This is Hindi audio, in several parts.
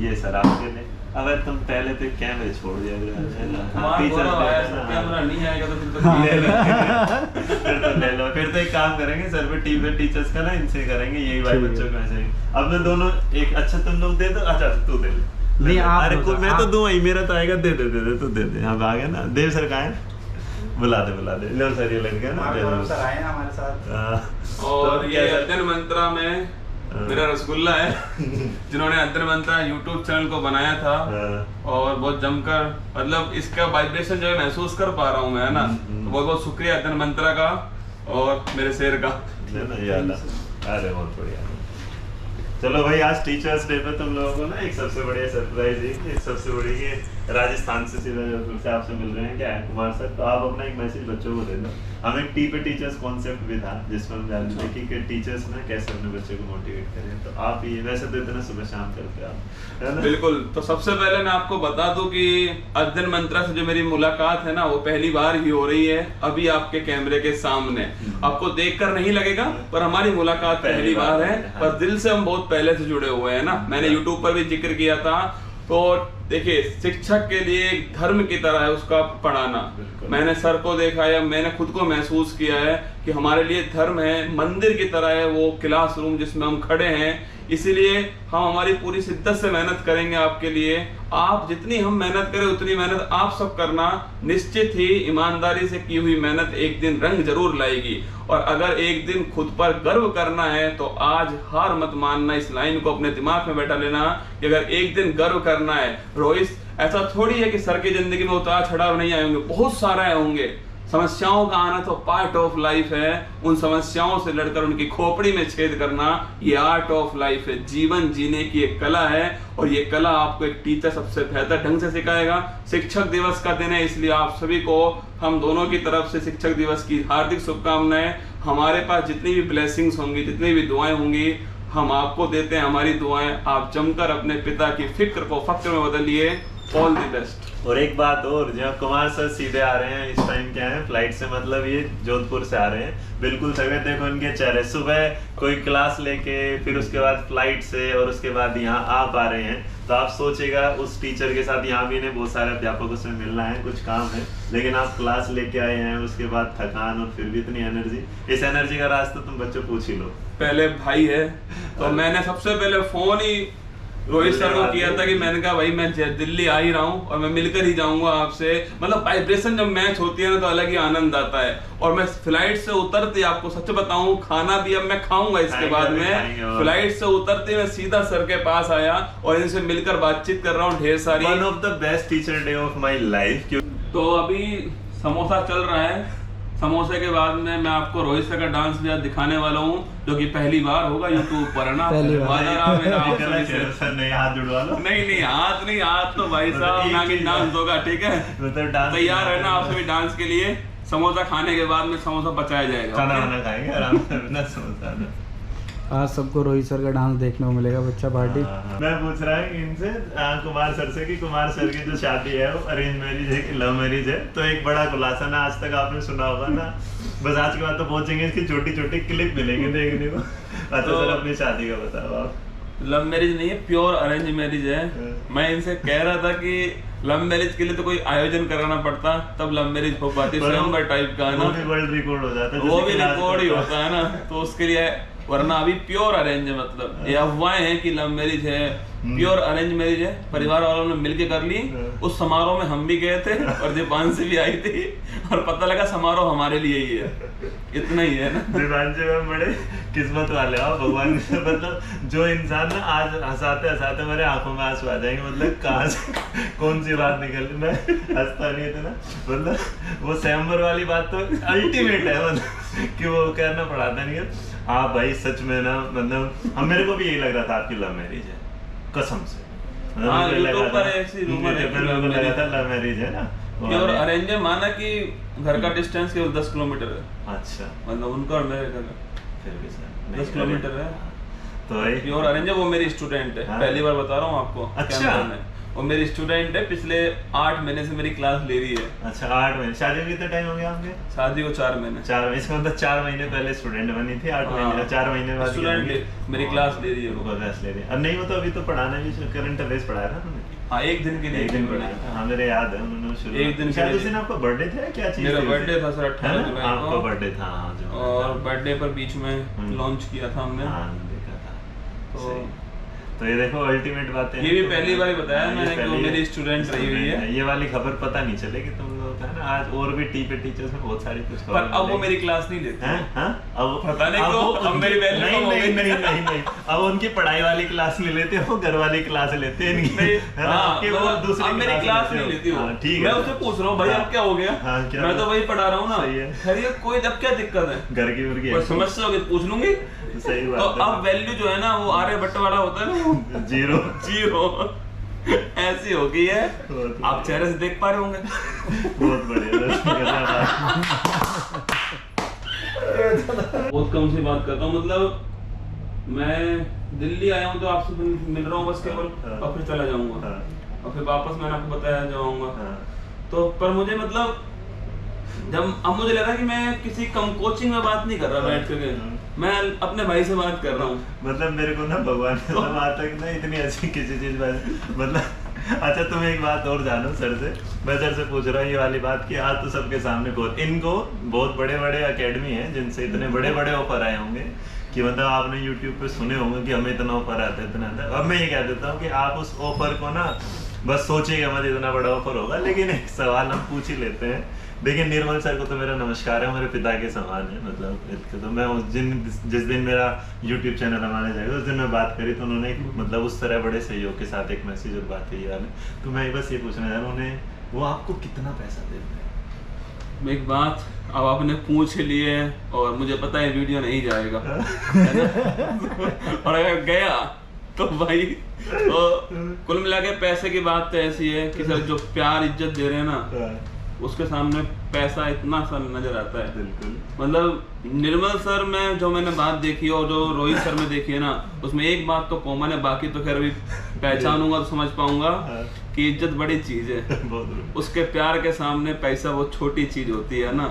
ये सर आपके लिए। अब तुम पहले तो कैमरे छोड़ दिया कैमरा नहीं आएगा तो फिर तो ले लो। फिर तो एक काम करेंगे सर पे टीचर्स का ना इनसे करेंगे यही भाई बच्चों को ऐसे। अब मैं दोनों एक अच्छा तुम लोग दे दो, अच्छा तू दे ले। नहीं आप अरे मैं तो दूंगा ही, मेरा तो आएगा। दे दे दे दे तू दे दे। अब आ गया ना देव सर कहाँ है? बुला दे लो सर, ये लड़के ना सर आए हमारे साथ। और ये अध्ययन मंत्रा में मेरा रसगुल्ला है जिन्होंने अध्ययन मंत्रा यूट्यूब चैनल को बनाया था और बहुत जमकर, मतलब इसका वाइब्रेशन जो है महसूस कर पा रहा हूँ मैं, है ना। तो बहुत बहुत शुक्रिया अध्ययन मंत्रा का और मेरे शेर का। अरे बहुत बढ़िया। चलो भाई, आज टीचर्स डे पे तुम लोगों को ना एक सबसे बढ़िया सरप्राइज है। एक सबसे बड़ी ये राजस्थान से सीधा जयपुर से आपसे मिल रहे हैं क्या है कुमार सर, तो आप अपना एक मैसेज बच्चों को दे दो। हम एक टी पे टीचर्स कॉन्सेप्ट भी था जिसमें हम जानते थे कि टीचर्स ना कैसे अपने बच्चे को मोटिवेट करें। तो आप ये वैसे तो इतना सुबह शाम करते आप, है ना? बिल्कुल। तो सबसे पहले मैं आपको बता दूं कि अध्ययन मंत्रा से जो मेरी मुलाकात है ना वो पहली बार ही हो रही है अभी आपके कैमरे के सामने। आपको देखकर नहीं लगेगा पर हमारी मुलाकात पहली बार है, पर दिल से हम बहुत पहले से जुड़े हुए हैं ना। मैंने यूट्यूब पर भी जिक्र किया था। तो देखिए, शिक्षक के लिए एक धर्म की तरह है उसका पढ़ाना। मैंने सर को देखा है, मैंने खुद को महसूस किया है कि हमारे लिए धर्म है, मंदिर की तरह है वो क्लासरूम जिसमें हम खड़े हैं। इसीलिए हम हमारी पूरी शिद्दत से मेहनत करेंगे आपके लिए। आप जितनी हम मेहनत करें उतनी मेहनत आप सब करना। निश्चित ही ईमानदारी से की हुई मेहनत एक दिन रंग जरूर लाएगी। और अगर एक दिन खुद पर गर्व करना है तो आज हार मत मानना। इस लाइन को अपने दिमाग में बैठा लेना कि अगर एक दिन गर्व करना है। रोहित, ऐसा थोड़ी है कि सर की जिंदगी में उतार चढ़ाव नहीं आए होंगे, बहुत सारे होंगे। समस्याओं का आना तो पार्ट ऑफ लाइफ है। उन समस्याओं से लड़कर उनकी खोपड़ी में छेद करना ये आर्ट ऑफ लाइफ है। जीवन जीने की एक कला है और ये कला आपको एक टीचर सबसे बेहतर ढंग से सिखाएगा। शिक्षक दिवस का दिन है, इसलिए आप सभी को हम दोनों की तरफ से शिक्षक दिवस की हार्दिक शुभकामनाएं। हमारे पास जितनी भी ब्लेसिंग्स होंगी, जितनी भी दुआएं होंगी, हम आपको देते हैं हमारी दुआएं। आप जमकर अपने पिता की फिक्र को फक्र में बदलिए। All the best. और एक बात और, जब कुमार सर सीधे आ रहे हैं इस टाइम क्या है फ्लाइट से, मतलब ये जोधपुर से आ रहे हैं। बिल्कुल सभी देखो इनके चेहरे, सुबह कोई क्लास लेके फिर उसके बाद फ्लाइट से और उसके बाद यहाँ आप आ रहे हैं। तो आप सोचेगा उस टीचर के साथ यहाँ भी इन्हें बहुत सारे अध्यापकों से मिलना है, कुछ काम है, लेकिन आप क्लास लेके आए हैं, उसके बाद थकान और फिर भी इतनी एनर्जी। इस एनर्जी का रास्ता तुम बच्चों पूछ ही लो। पहले भाई है तो मैंने सबसे पहले फोन ही रोहित सर को किया था कि मैंने कहा भाई मैं दिल्ली आ ही रहा हूँ और मैं मिलकर ही जाऊंगा आपसे। मतलब वाइब्रेशन जब मैच होती है ना तो अलग ही आनंद आता है। और मैं फ्लाइट से उतरते, आपको सच बताऊं, खाना भी अब मैं खाऊंगा इसके बाद में। फ्लाइट से उतरते मैं सीधा सर के पास आया और इनसे मिलकर बातचीत कर रहा हूँ ढेर सारी। One of the best teacher day of my life. तो अभी समोसा चल रहा है। समोसे के बाद में मैं आपको रोहित सर का डांस भी दिखाने वाला हूँ जो कि पहली बार होगा यूट्यूब पर, है ना। नहीं, हाथ जुड़वा लो। नहीं हाथ तो भाई साहब नागिन डांस होगा, ठीक है। तैयार है ना आप सभी डांस के लिए। समोसा खाने के बाद में समोसा बचाया जाएगा, खाना वाना खाएंगे आराम से बिना समोसा। आज सबको रोहित सर का डांस देखने को मिलेगा बच्चा पार्टी। मैं पूछ रहा हूँ इनसे कुमार सर से कि कुमार सर की जो शादी है वो अरेंज मैरिज है कि लव मैरिज है। तो एक बड़ा खुलासा ना आज तक आपने सुना होगा ना, बस आज के बाद तो पहुंचेंगे इसकी छोटी छोटी क्लिप मिलेंगे देखने को। अच्छा तो सर अपनी शादी का बताओ आप। लव मैरिज नहीं है, प्योर अरेंज मैरिज है। मैं इनसे कह रहा था कि लव मैरिज के लिए तो कोई आयोजन कराना पड़ता तब लव मैरिज हो पाती, स्वयंवर टाइप का, है ना। वर्ल्ड रिकॉर्ड हो जाता है, वो भी रिकॉर्ड ही होता है ना। तो उसके लिए, वरना अभी प्योर अरेंज है, मतलब ये अफवाहें हैं कि लव मैरिज है, प्योर अरेंज मैरिज है। परिवार वालों ने मिलके कर ली। उस समारोह में हम भी गए थे और दीपांशी भी आई थी और पता लगा समारोह हमारे लिए ही है। इतना ही है ना। दीपांशी में बड़े किस्मत वाले हो भगवान। मतलब जो इंसान ना आज हंसाते हंसाते मेरे आंखों में आंसू आ जाएंगे। मतलब कहाँ से कौन सी बात निकल, मैं हंसता नहीं था ना। मतलब वो स्वयंवर वाली बात तो अल्टीमेट है, मतलब कि वो कहना पड़ाता नहीं है। हाँ भाई सच में ना, मतलब हम मेरे को भी यही लग रहा था आपकी लव मैरिज है, कसम से। यूट्यूब पर ऐसी रूमर है लव मैरिज है ना। प्योर अरेंज है, माना कि घर का डिस्टेंस केवल 10 किलोमीटर है। अच्छा, मतलब उनका और मेरे घर फिर भी सर 10 किलोमीटर है। तो प्योर अरेंज है। वो मेरी स्टूडेंट है, पहली बार बता रहा हूँ आपको। अच्छा, और मेरी स्टूडेंट है, पिछले 8 महीने से मेरी क्लास ले रही है। अच्छा 8 महीने। शादी को कितना टाइम हो गया आपके? शादी को 4 महीने। 4 महीने, इसका मतलब 4 महीने पहले स्टूडेंट बनी थी, 8 महीने 4 महीने बाद स्टूडेंट मेरी क्लास ले रही है वो। क्लास ले रही है। अब नहीं हो तो अभी तो पढ़ाना भी, करंट अफेयर्स पढ़ाया था उन्होंने। हाँ, एक दिन के लिए। एक दिन पढ़ाया। हाँ मेरे याद है उन्होंने शुरू एक दिन शायद उस दिन आपका बर्थडे था, क्या चीज? मेरा बर्थडे था सर 18 जुलाई को। आपका बर्थडे था जो, और बर्थडे पर बीच में लॉन्च किया था हमने। हाँ देखा था। तो तो ये देखो अल्टीमेट बातें। ये भी पहली बार बताया हाँ, मैंने कि वो मेरी स्टूडेंट रही हुई है। ये वाली खबर पता नहीं चलेगी तुम लोग का ना। आज और भी टीचर्स में बहुत सारी कुछ पर अब वो मेरी क्लास नहीं लेते हैं। हाँ अब पता नहीं क्यों, अब मेरी वैल्यू कम हो गई। नहीं अब उनकी पढ़ाई वाली क्लास नहीं लेते, वो घर वाली क्लास लेते हैं इनकी, है ना? कि वो दूसरी अब मेरी क्लास नहीं लेती वो। ठीक है, मैं उससे पूछ रहा हूँ भाई अब क्या हो गया? मैं तो वही पढ़ा रहा हूँ ना। सही है। खैर कोई अब क्या दिक्कत है? घर की मुर्गी कोई समस्या होगी पूछ लूंगी। सही तो बात है। अब वैल्यू जो है ना वो आर्यभट्ट वाला होता है ना, जीरो ऐसी हो गई है। आप चेहरे से देख पा रहे होंगे। बहुत बढ़िया। बहुत कम से बात करता हूँ, मतलब मैं दिल्ली आया हूँ तो आपसे मिल रहा हूँ बस केवल, और फिर चला जाऊंगा और फिर वापस मैंने आपको बताया जाऊंगा। तो पर मुझे मतलब जब अब मुझे लगा कि मैं किसी कम कोचिंग में बात नहीं कर रहा बैठ के, मैं अपने भाई से बात कर रहा हूँ। मतलब मेरे को ना भगवान ने आज तक ना इतनी अच्छी किसी चीज मतलब अच्छा तुम एक बात और जानो सर से, मैं सर से पूछ रहा हूँ ये वाली बात कि आज तो सबके सामने इनको बहुत बड़े बड़े अकेडमी हैं जिनसे इतने बड़े बड़े ऑफर आए होंगे कि मतलब आपने YouTube पे सुने होंगे कि हमें इतना ऑफर आता है इतना आता है। अब मैं ये कह देता हूँ कि आप उस ऑफर को ना बस सोचिएगा मत इतना बड़ा ऑफर होगा, लेकिन एक सवाल हम पूछ ही लेते हैं। देखिए निर्मल सर को तो मेरा नमस्कार है, मेरे पिता के समान है। मतलब तो मैं जिस दिन मेरा YouTube चैनल हमारे जाएगा उस दिन मैं बात करी तो उन्होंने मतलब उस तरह बड़े सहयोग के साथ एक मैसेज और बात कही वाले। तो मैं बस ये पूछना चाह रहा हूँ उन्हें वो आपको कितना पैसा देते हैं? एक बात अब आपने पूछ लिए और मुझे पता है वीडियो नहीं जाएगा है ना? और अगर गया तो भाई तो कुल मिला के पैसे की बात तो ऐसी है कि सर जो प्यार इज्जत दे रहे हैं ना उसके सामने पैसा इतना सा नजर आता है। बिल्कुल। मतलब निर्मल सर में जो मैंने बात देखी और जो रोहित सर में देखी है ना उसमें एक बात तो कॉमन है, बाकी तो खैर अभी पहचानूंगा तो समझ पाऊंगा कि इज्जत बड़ी चीज है। उसके प्यार के सामने पैसा वो छोटी चीज होती है ना।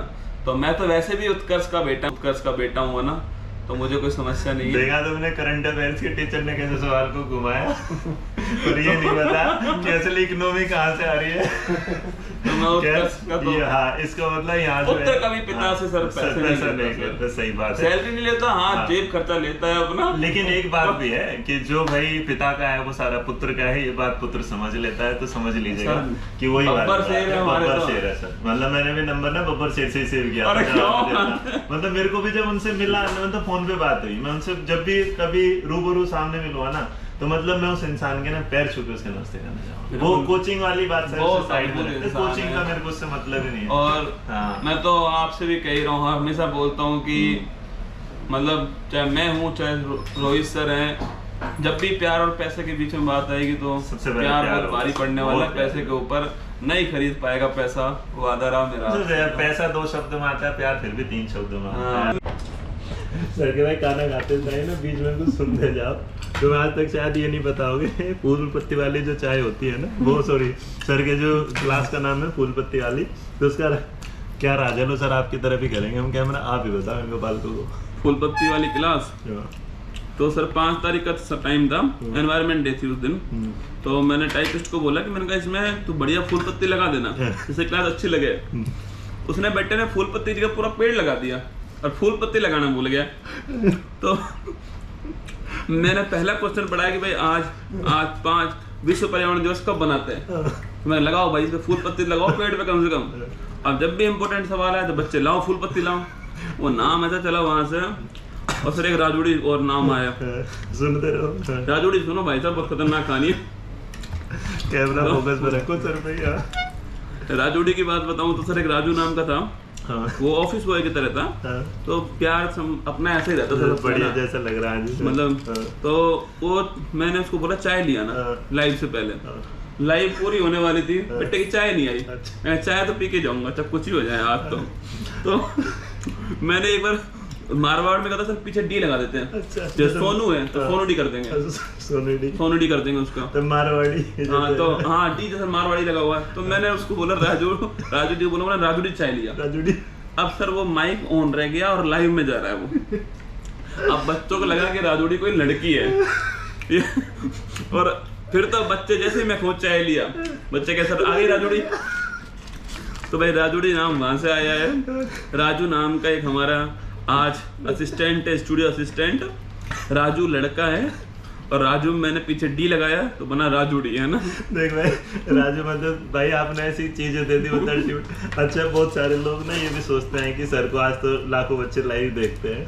तो मैं तो वैसे भी उत्कर्ष का बेटा हुआ ना, तो मुझे कोई समस्या नहीं है। देखा तुमने करंट अफेयर्स के टीचर ने कैसे सवाल को घुमाया और ये नहीं पता कि असली इकोनॉमी कहाँ से आ रही है। तो मैं उत्कर्ष का तो हाँ इसका मतलब यहाँ से पुत्र कभी पिता से सर पैसा नहीं लेता। सही बात है, सैलरी नहीं लेता, हाँ जेब खर्चा लेता है अपना। लेकिन एक बात भी है कि जो भाई पिता का है वो सारा पुत्र का है, ये बात पुत्र समझ लेता है तो समझ लीजिएगा कि वही बब्बर शेर है हमारे तो। शेर है सर। मतलब मैंने भी नंबर ना बब्बर शेर से ही सेव किया था। मतलब मेरे को भी जब उनसे मिला मतलब फोन पे बात हुई, मैं उनसे जब भी कभी रूबरू सामने मिलूंगा ना तो मतलब मैं उस इंसान के ना पैर छू के उसके नमस्ते करना चाहूँगा। वो कोचिंग वाली बात सर साइड में रखते, कोचिंग का मेरे को उससे मतलब ही नहीं है। और मैं तो आपसे भी कह रहा हूँ, हमेशा बोलता हूँ कि मतलब चाहे मैं हूँ चाहे रोहित सर हैं, जब भी प्यार और पैसे के बीच में बात आएगी तो प्यार बहुत भारी पड़ने वाला है। पैसे के ऊपर नहीं खरीद पाएगा पैसा, वादा रहा मेरा। पैसा 2 शब्द में आता है, प्यार फिर भी 3 शब्दों में आता है। सर के भाई खाना खाते समय ना बीच में कुछ सुनते जाओ तो आज तक शायद ये नहीं बताओगे फूल पत्ती वाली जो चाय होती है ना वो सॉरी सर के जो क्लास का नाम है फूल पत्ती वाली, तो उसका क्या राज है? लो सर आपकी तरफ ही करेंगे हम कैमरा, आप ही बताओ इनको पालतू को। फूल पत्ती वाली क्लास तो सर 5 तारीख का टाइम था, एनवायरनमेंट डे थी उस दिन। तो मैंने टाइपिस्ट को बोला कि मैंने कहा इसमें तू बढ़िया फूल पत्ती लगा देना जिससे क्लास अच्छी लगे। उसने बेटे ने फूल पत्ती का पूरा पेड़ लगा दिया और फूल पत्ती लगाना भूल गया। तो मैंने पहला क्वेश्चन पढ़ा कि भाई आज 5 विश्व पर्यावरण दिवस कब बनाते हैं? तो मैं लगाओ भाई इसमें फूल पत्ती लगाओ पेड़ पे कम से कम। अब जब भी इम्पोर्टेंट सवाल है तो बच्चे लाओ फूल पत्ती लाओ। वो नाम ऐसा चला वहां से और सर एक राजूड़ी और नाम आया। सुनते रहो राजूड़ी, सुनो भाई साहब बहुत खतरनाक कहानी है। कैमरा फोकस पे रखो सर पे। राजूड़ी की बात बताऊं तो सर एक राजू नाम का था। वो ऑफिस बॉय की तरह था। तो प्यार अपना ऐसे ही रहता था, बढ़िया जैसा लग रहा है मतलब। तो वो मैंने उसको बोला चाय लिया ना लाइव से पहले। लाइव पूरी होने वाली थी, बेटे की चाय नहीं आई। मैं चाय तो पी के जाऊंगा चाहे कुछ ही हो जाए आज तो मैंने एक बार मारवाड़ में कहता सर पीछे डी लगा देते हैं। अच्छा, जैसे सोनू है तो सोनू डी कर देंगे, सोनू डी कर देंगे उसका। तो मारवाड़ी हाँ तो हाँ डी जैसे मारवाड़ी लगा हुआ है। तो मैंने उसको बोला राजू डी बोला, मैंने राजू डी चाय लिया। राजू डी अब सर वो माइक ऑन रह गया और लाइव में जा रहा है वो। अब बच्चों को लगा कि राजू डी कोई लड़की है और फिर तो बच्चे जैसे ही मैं खोज चाय लिया, बच्चे कह सर आ गई राजू डी। तो भाई राजू डी नाम वहां से आया है। राजू नाम का एक हमारा आज असिस्टेंट है, स्टूडियो असिस्टेंट। राजू लड़का है और राजू मैंने पीछे डी लगाया तो बना राजू डी, है ना। देख भाई राजू मतलब भाई आपने ऐसी चीजें दे दी मतलब अच्छा बहुत सारे लोग ना ये भी सोचते हैं कि सर को आज तो लाखों बच्चे लाइव देखते हैं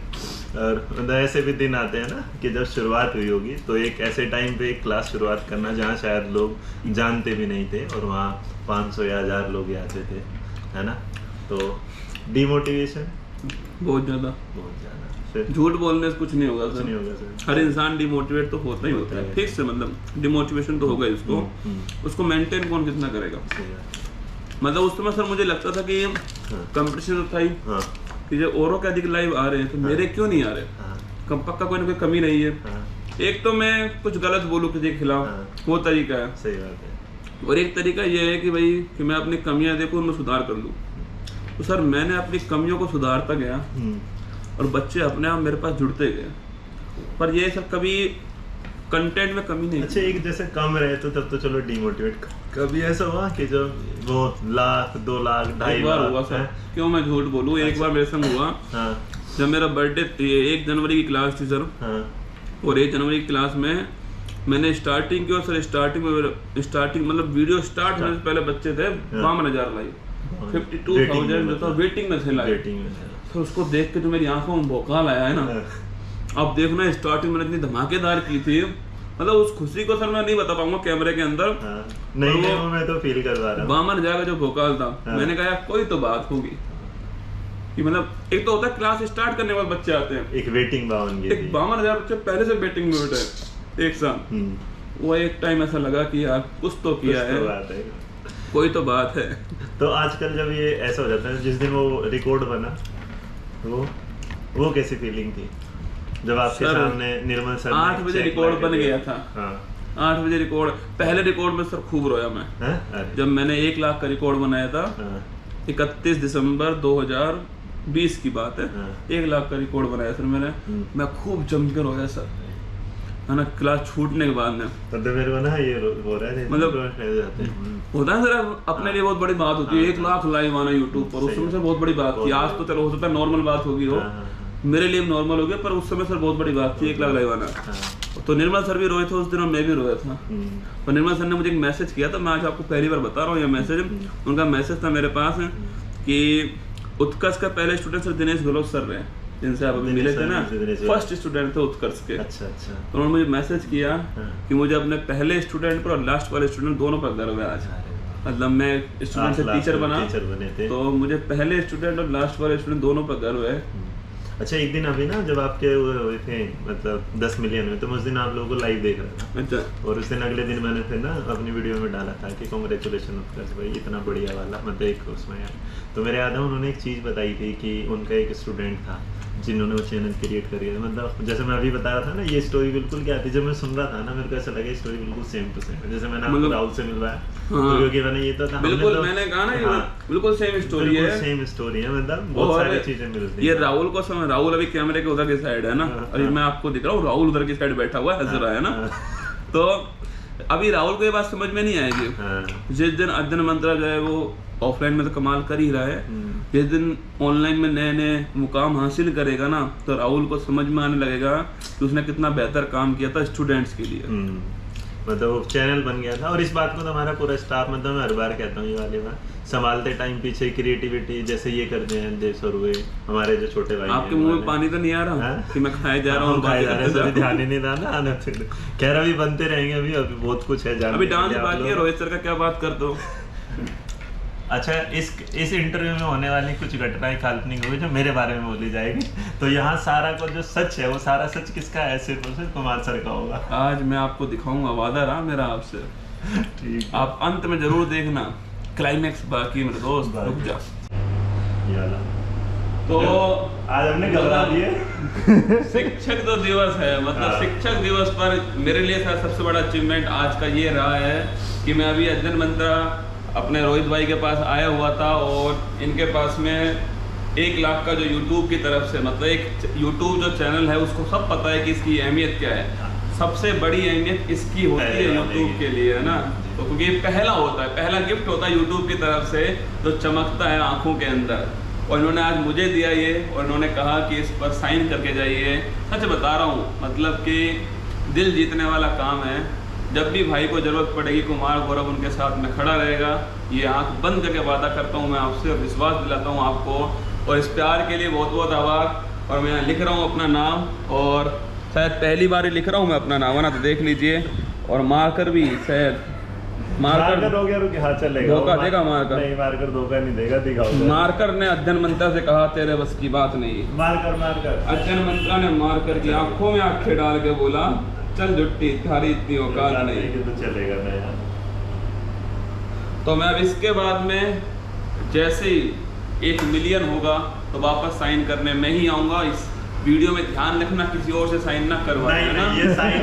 और मतलब ऐसे भी दिन आते हैं ना कि जब शुरुआत हुई होगी तो एक ऐसे टाइम पे एक क्लास शुरुआत करना जहाँ शायद लोग जानते भी नहीं थे और वहाँ 500 या 1000 लोग ही आते थे, है ना। तो डिमोटिवेशन बहुत ज्यादा फिर झूठ बोलने से कुछ नहीं होगा कुछ सर। नहीं होगा सर। हर इंसान डिमोटिवेट तो होता ही होता है, फिक्स है मतलब डिमोटिवेशन तो होगा इसको। उसको मेंटेन कौन कितना करेगा। सही बात। मतलब उस समय सर मुझे लगता था कि कंपटीशन तो था ही हाँ कि जब औरों के अधिक लाइव आ रहे हैं तो मेरे क्यों नहीं आ रहे। हाँ पक्का कोई ना कोई कमी नहीं है। हाँ एक तो मैं कुछ गलत बोलूँ किसी के खिलाफ, हाँ। वो तरीका है। सही बात है। और एक तरीका ये है कि भाई कि मैं अपनी कमियां देखूं उनमें सुधार कर लूं। तो सर मैंने अपनी कमियों को सुधारता गया और बच्चे अपने आप मेरे पास जुड़ते गए। पर ये सब कभी कंटेंट में कमी नहीं। अच्छा एक जैसे कम रहे तो तब तो चलो डिमोटिवेट, कभी ऐसा हुआ कि जब वो 1 लाख 2 लाख 2.5 एक बार लाख हुआ सर, है? क्यों मैं झूठ बोलूं। एक बार मेरे संग हुआ हाँ जब मेरा बर्थडे 1 जनवरी की क्लास थी सर। हाँ और 1 जनवरी की क्लास में मैंने स्टार्टिंग की और सर स्टार्टिंग मतलब वीडियो स्टार्ट होने से पहले बच्चे थे 52,000 लाइव, 52,000 जो था वेटिंग में थे लाइव। रेटिंग में है। तो उसको देख के जो मेरी आंखों में भौकाल आया है ना। अब देखना स्टार्टिंग मैंने इतनी धमाकेदार की थी, मतलब उस खुशी को सर मैं नहीं बता पाऊंगा कैमरे के अंदर। हाँ, नहीं नहीं वो मैं तो फील कर पा रहा हूँ। 52,000 का जो भौकाल था, मैंने कहा यार कोई तो बात होगी कि मतलब एक तो होता है क्लास स्टार्ट करने के बाद बच्चे आते हैं, एक वेटिंग 52 की एक 52,000 बच्चे पहले से वेटिंग में बैठे हैं एक साथ। वो एक टाइम ऐसा लगा कि यार कुछ तो किया कुछ तो है, बात है। कोई तो बात है। तो आजकल जब ये ऐसा हो जाता है, जिस दिन वो रिकॉर्ड बना वो कैसी फीलिंग थी जब आपके सर, सामने निर्मल सर 8 बजे रिकॉर्ड बन गया था। हाँ 8 बजे रिकॉर्ड, पहले रिकॉर्ड में सर खूब रोया मैं। हैं? अरे, जब मैंने 1 लाख का रिकॉर्ड बनाया था, हाँ, 31 दिसंबर 2020 की बात है। हाँ। 1 लाख का रिकॉर्ड बनाया सर मैंने। मैं खूब जम के रोया सर, है ना। क्लास छूटने के बाद में तब तो मेरे को ना ये हो रहा है मतलब जाते हैं। होता है सर अपने लिए बहुत बड़ी बात होती है। 1 लाख लाइव आना यूट्यूब पर उस समय सर बहुत बड़ी बात थी। आज तो चलो हो सकता है नॉर्मल बात होगी हो, मेरे लिए नॉर्मल हो गया, पर उस समय सर बहुत बड़ी बात थी 1 लाख लाइव आना। तो निर्मल सर भी रोए थे उस दिन और मैं भी रोया था। और निर्मल सर ने मुझे एक मैसेज किया था, मैं आज आपको पहली बार बता रहा हूँ ये मैसेज। उनका मैसेज था मेरे पास कि उत्कर्ष का पहले student sir Dinesh Gehlot sir रहे, जिनसे आप अभी मिले थे ना, फर्स्ट स्टूडेंट थे उत्कर्ष के। अच्छा अच्छा। तो उन्होंने मुझे मैसेज किया कि मुझे अपने पहले स्टूडेंट पर और लास्ट वाले स्टूडेंट दोनों पर गर्व है आज। मतलब मैं स्टूडेंट से टीचर बना, बने थे तो मुझे पहले स्टूडेंट और लास्ट वाले स्टूडेंट दोनों पर गर्व है। अच्छा एक दिन अभी ना जब आपके वो हुए थे मतलब 10 मिलियन में, तो उस दिन आप लोगों को लाइव देख रहा था। अच्छा। और उस दिन अगले दिन मैंने फिर ना अपनी वीडियो में डाला था कि कांग्रेचुलेशन उत्कर्ष भाई, इतना बढ़िया वाला मतलब एक उसमें यार। तो मेरे याद है उन्होंने एक चीज़ बताई थी कि उनका एक स्टूडेंट था जिन्होंने वो चैनल क्रिएट करी है। मतलब जैसे मैं अभी बता रहा था ना, ये स्टोरी बिल्कुल क्या थी, जब मैं सुन रहा था ना मेरे को ऐसा लगा स्टोरी बिल्कुल सेम टू सेम। जैसे मैंने आपको राहुल से मिलवाया तो क्योंकि मैंने ये तो था बिल्कुल, मैंने कहा ना ये बिल्कुल सेम स्टोरी है, सेम स्टोरी है। मतलब बहुत सारी चीजें मिलती हैं। ये राहुल को समय, राहुल अभी कैमरे के उधर की साइड है ना, अभी मैं आपको दिख रहा हूँ, राहुल उधर की साइड बैठा हुआ है, हंस रहा है ना। तो अभी राहुल को ये बात समझ में नहीं आएगी। जिस दिन अध्ययन मंत्रा जो है वो ऑफलाइन में तो कमाल कर ही रहा है, जिस दिन ऑनलाइन में नए नए मुकाम हासिल करेगा ना, तो राहुल को समझ में आने लगेगा कि उसने कितना बेहतर काम किया था स्टूडेंट्स के लिए। मतलब वो चैनल बन गया था। और इस बात को तो हमारा पूरा स्टाफ, मतलब मैं हर बार कहता हूँ ये वाली बात, संभालते टाइम पीछे क्रिएटिविटी जैसे ये करते हैं जय सर हुए हमारे जो छोटे भाई। आपके मुंह में पानी तो नहीं आ रहा कि मैं खाए जा रहा हूँ? ध्यान ही नहीं था ना आना। कह रहा, अभी बनते रहेंगे, अभी बहुत कुछ है जानने। अभी डांस बाकी है, रोहित सर का क्या बात कर दो। अच्छा इस इंटरव्यू में होने वाली कुछ घटनाएं काल्पनिक होगी जो मेरे बारे में बोली जाएगी। तो यहाँ सारा को जो सच है वो सारा सच किसका है? सिर्फ और सिर्फ कुमार सर का होगा। आज मैं आपको दिखाऊंगा, वादा रहा मेरा आपसे। ठीक, आप अंत में जरूर देखना, क्लाइमैक्स बाकी मेरे दोस्त, रुक जा। ये वाला तो आज हमने घबरा दिए। शिक्षक तो दिवस है, मतलब हाँ। शिक्षक दिवस पर मेरे लिए सबसे बड़ा अचीवमेंट आज का ये रहा है कि मैं अभी अध्ययन मंत्रा अपने रोहित भाई के पास आया हुआ था और इनके पास में 1 लाख का जो YouTube की तरफ से, मतलब एक YouTube जो चैनल है उसको सब पता है कि इसकी अहमियत क्या है। सबसे बड़ी अहमियत इसकी होती है YouTube के लिए, है ना। तो क्योंकि ये पहला होता है, पहला गिफ्ट होता है YouTube की तरफ से जो चमकता है आंखों के अंदर। और इन्होंने आज मुझे दिया ये, और इन्होंने कहा कि इस पर साइन करके जाइए। सच बता रहा हूँ, मतलब कि दिल जीतने वाला काम है। जब भी भाई को ज़रूरत पड़ेगी कुमार गौरव उनके साथ में खड़ा रहेगा। ये आंख बंद करके वादा करता हूँ मैं आपसे, और विश्वास दिलाता हूँ आपको। और इस प्यार के लिए बहुत बहुत आभार। और मैं यहाँ लिख रहा हूँ अपना नाम, और शायद पहली बार ही लिख रहा हूँ मैं अपना नाम, है ना, तो देख लीजिए। और मार्कर भी शायद मार्कर हो गया, रुक, हाँ चलेगा। धोखा देगा मार्कर? नहीं, मार्कर धोखा नहीं देगा, दिखाओ। मार्कर ने अध्ययन मंत्रा से कहा तेरे बस की बात नहीं। मार्कर अध्ययन मंत्रा ने मार्कर की आंखों में आंखें डाल के बोला चल जुट्टी, थारी इतनी औकात नहीं। तो चलेगा ना यार। तो मैं अब इसके बाद में जैसे ही 1 मिलियन होगा तो वापस साइन करने में ही आऊंगा। इस वीडियो में ध्यान रखना, किसी और से साइन ना करवाए, है ना। ये साइन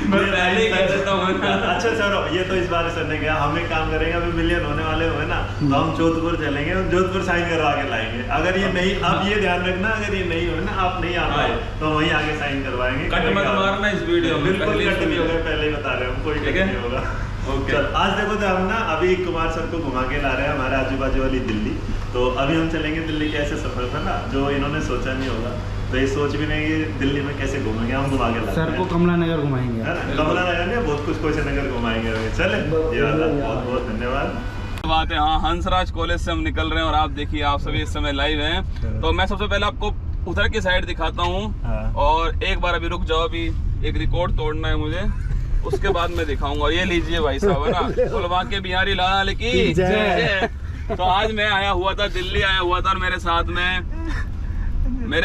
मैं पहले ही कह देता हूँ ना। अच्छा चलो, ये तो इस बार से नहीं गया। हम एक काम करेंगे, अभी मिलियन होने वाले हुए ना, तो हम जोधपुर चलेंगे और जोधपुर साइन करवा के लाएंगे। अगर ये नहीं, अब ये ध्यान रखना, अगर ये नहीं हो ना, आप नहीं आ पाए तो वहीं आगे साइन करवाएंगे। कट मत मारना इस वीडियो में, बिल्कुल पहले कट नहीं होगा, पहले ही बता रहे हैं हम, कोई कट नहीं होगा। चल, आज देखो तो हम ना अभी कुमार सर को घुमा के ला रहे हैं हमारे आजू बाजू वाली दिल्ली। तो अभी हम चलेंगे दिल्ली के ऐसे सफर पर ना जो इन्होंने सोचा नहीं होगा। तो ये सोच भी नहीं कि दिल्ली में कैसे घूमेंगे, हम घुमा के लाते हैं। सर को कमला नगर घुमाएंगे, कमला नगर में बहुत कुछ कोई नगर घुमाएंगे। चले, ये वाला बहुत बहुत धन्यवाद। बात है। हाँ, हंसराज कॉलेज से हम निकल रहे हैं और आप देखिए, आप सभी इस समय लाइव हैं। तो मैं सबसे पहले आपको उधर की साइड दिखाता हूँ, और एक बार अभी रुक जाओ, अभी एक रिकॉर्ड तोड़ना है मुझे, उसके बाद मैं दिखाऊंगा। और ये लीजिए भाई साहब, है ना, फुलवा के बिहारी लाल की जय। तो आज मैं आया हुआ था, दिल्ली आया हुआ था, और मेरे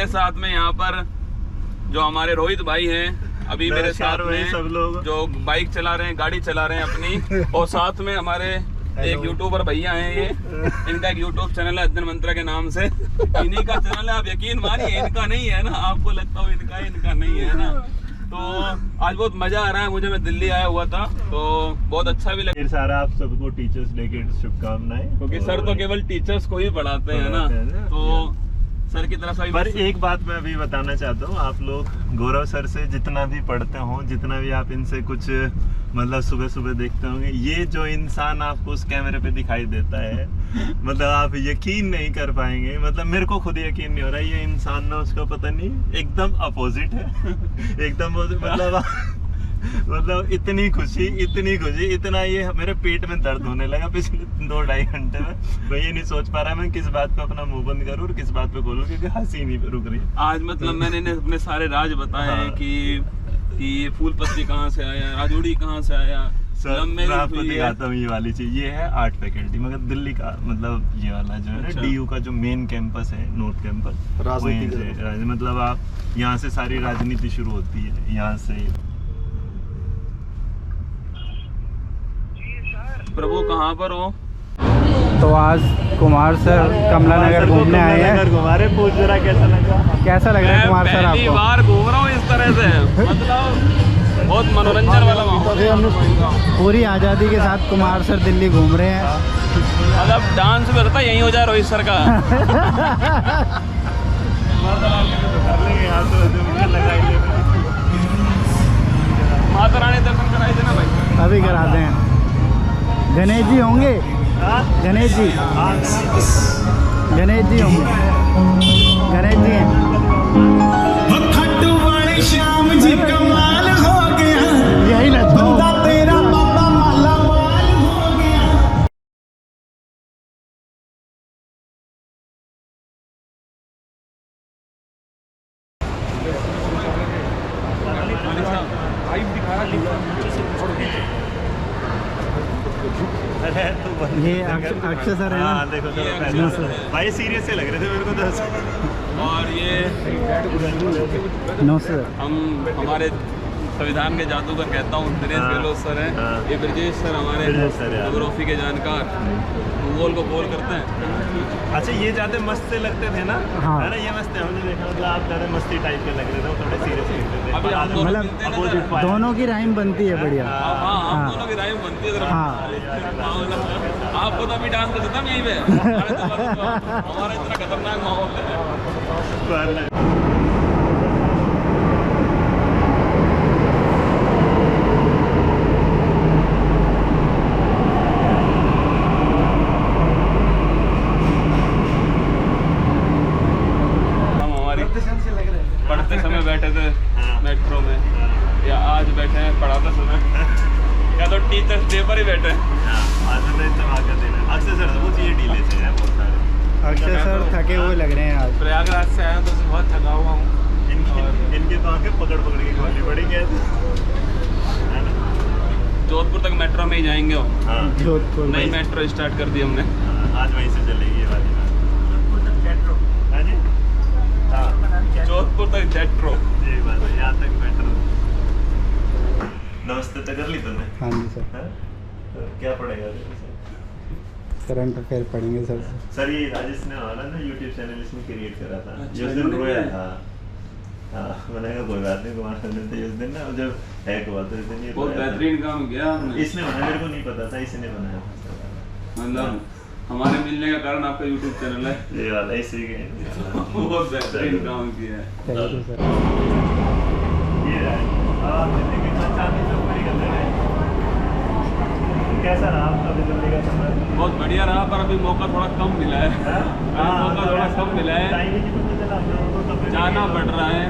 साथ में यहाँ पर जो हमारे रोहित भाई हैं, अभी मेरे साथ में सब लोग जो बाइक चला रहे हैं, गाड़ी चला रहे हैं अपनी, और साथ में हमारे एक यूट्यूबर भैया हैं। ये इनका एक यूट्यूब चैनल है अध्ययन मंत्रा के नाम से। इन्हीं का चैनल है, आप यकीन मानिए, इनका नहीं है ना। आपको लगता हो इनका नहीं है ना। तो आज बहुत मजा आ रहा है मुझे। मैं दिल्ली आया हुआ था तो बहुत अच्छा भी लगा। सारा आप सबको टीचर्स डे की शुभकामनाएं, क्योंकि सर तो केवल टीचर्स को ही पढ़ाते हैं ना, तो सर की तरफ से। पर एक बात मैं अभी बताना चाहता हूँ, आप लोग गौरव सर से जितना भी पढ़ते हो, जितना भी आप इनसे कुछ मतलब सुबह सुबह देखते होंगे, ये जो इंसान आपको उस कैमरे पे दिखाई देता है, मतलब आप यकीन नहीं कर पाएंगे। मतलब मेरे को खुद यकीन नहीं हो रहा है, ये इंसान ना उसका पता नहीं एकदम अपोजिट है। एकदम मतलब इतनी खुशी, इतना ये मेरे पेट में दर्द होने लगा पिछले 2-2.5 घंटे में। मैं ये नहीं सोच पा रहा मैं किस बात पे अपना मुंह बंद करूँ और किस बात पे खोलूँ, क्योंकि हंसी नहीं रुक रही आज। मतलब मैंने इन्हें अपने सारे राज बताए हैं कि फूल पत्ती कहाँ से आया, राजौड़ी कहाँ से आया। सर मैं आपको दिखाता हूँ ये वाली चीज, ये है आर्ट फैकल्टी, मगर दिल्ली का मतलब ये वाला जो है ना DU का जो मेन कैंपस है, नॉर्थ कैंपस, वहीं से मतलब आप यहाँ से सारी राजनीति शुरू होती है, यहाँ से। प्रभु कहाँ पर हो? तो आज कुमार सर कमला नगर घूमने आए हैं। घुमारे, पूछ जरा कैसा लग रहा है कुमार सर आपको? पहली बार घूम रहा हूँ इस तरह से, मतलब बहुत मनोरंजन वाला माहौल। पूरी आज़ादी के साथ कुमार सर दिल्ली घूम रहे हैं। मतलब डांस भी होता यही हो जाए रोहित सर का। माता रानी दर्शन कराई देना भाई। अभी कराते हैं। गणेश जी होंगे, गणेश जी होंगे, गणेश जी हैं। श्याम जी कमाल हो गया, यही ना तेरा बाबा माला माल हो गया। ये अक्षय सर है ना? देखो भाई सीरियस से लग रहे थे मेरे को तो। और ये नो सर, हम हमारे संविधान के जादूगर कहता हूँ, दिनेश हाँ, गहलोत सर हैं। हाँ। ये ब्रजेश सर हमारे ब्रजेश सर यार। ज्योग्राफी के जानकार, भूगोल को गोल करते हैं। अच्छा ये ज्यादा मस्त से लगते थे ना? हाँ। है ना, ये मस्त है, हमने देखा मतलब आप ज्यादा मस्ती टाइप के लग रहे थे, थोड़े सीरियस लगते थे। अभी हम दोनों मतलब मिलते हैं ना opposite सर। पाए। दोनों की राइम बनती है बढ़िया। हाँ, हम हाँ। दोनों की राइम बनती है। हाँ। आपको तो अभी डांस कर देता यहीं पे। हमारा इतना खतरनाक माहौल है। हम हमारी पढ़ते समय बैठे थे मेट्रो में, या आज बैठे हैं पढ़ाते समय, या तो टीचर्स डे पर ही बैठे हैं। आज तो इतना आकर देना अक्सर सर वो चाहिए ढीले से हैं बहुत सारे। अक्षय सर थके हुए लग रहे हैं आज। प्रयागराज से आया तो बहुत थका हुआ हूँ। इनके तो आंखें पकड़ पकड़ के खोलनी पड़ेंगी ऐसे, है ना? जोधपुर तक मेट्रो में ही जाएंगे हम। हाँ जोधपुर नई में। मेट्रो स्टार्ट कर दी हमने। आज वहीं से चलेगी ये वाली बात। हाँ जी, हाँ जोधपुर तक जेट्रो। यही बात है, यहाँ तक मेट्रो। नमस्ते तो कर ली तुमने? हाँ जी सर, हाँ? तो क्या पड़ेगा करंट अफेयर पढ़ेंगे सर। सर? ये राजेश ने वाला ना यूट्यूब चैनल इसमें क्रिएट करा था, अच्छा, जिस दिन इन्होंने रोया किया है? था। हाँ मैंने कहा कोई बात नहीं, कुमार सर ने तो उस दिन ना जब हैक हुआ तो उस दिन ये बहुत रोया था। बेहतरीन काम किया हमने। इसने बनाया, मेरे को नहीं पता था, इसने बनाया था। मतलब हमारे मिलने का कारण आपका यूट्यूब चैनल है। ये वाला इसी के बहुत बेहतरीन काम किया है। Thank you sir. ये रहा है। अब आप जिंदगी में चाहते सब पूरी करते रहे। कैसा रहा आपका अभी जिंदगी का सफर? बहुत बढ़िया रहा, पर अभी मौका थोड़ा कम मिला है। अभी मौका थोड़ा कम मिला है, टाइम ही नहीं पता चला हम लोगों को, कब जाना पड़ रहा है,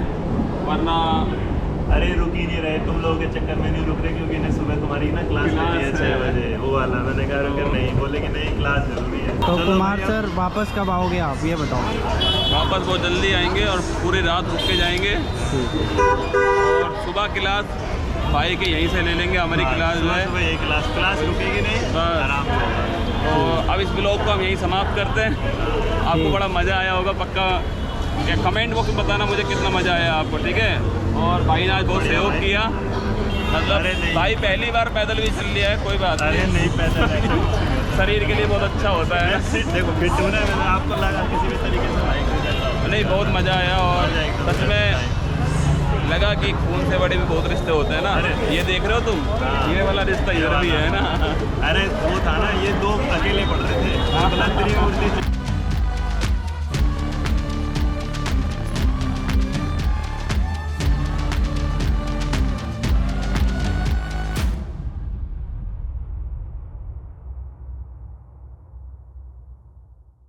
वरना अरे रुक ही नहीं रहे तुम लोगों के चक्कर में, नहीं रुक रहे क्योंकि इन्हें सुबह तुम्हारी ना क्लास क्लास होती है 6 है। बजे, वो वाला। मैंने कहा रुक नहीं, बोले कि नहीं क्लास जरूरी है। तो चलो कुमार भैया। सर वापस कब आओगे आप ये बताओ। वापस बहुत जल्दी आएंगे और पूरी रात रुक के जाएंगे। और सुबह क्लास भाई के यहीं से ले लेंगे, हमारी हाँ, क्लास जो है। सुबह एक क्लास रुकेगी नहीं, बस। आराम से होगा। तो अब इस ब्लॉग को हम यहीं समाप्त करते हैं। आपको बड़ा मज़ा आया होगा पक्का, या कमेंट बॉक्स में बताना मुझे कितना मज़ा आया आपको, ठीक है? और भाई ने आज बहुत बढ़िया सहयोग भाई। किया, मतलब अरे नहीं। भाई पहली बार पैदल भी चल लिया है, कोई बात अरे नहीं, नहीं पैसा शरीर के लिए बहुत अच्छा होता है। देखो फिट होना है, मैंने आपको लगा किसी भी तरीके से बाइक हो जाएगा। नहीं, बहुत मज़ा आया और सच में लगा कि खून से बड़े भी बहुत रिश्ते होते हैं ना। अरे। ये देख रहे हो तुम, हाँ। ये वाला रिश्ता इधर भी है ना। अरे वो था ना, ये दो अकेले पड़ रहे थे, बुलंदरी मूर्ति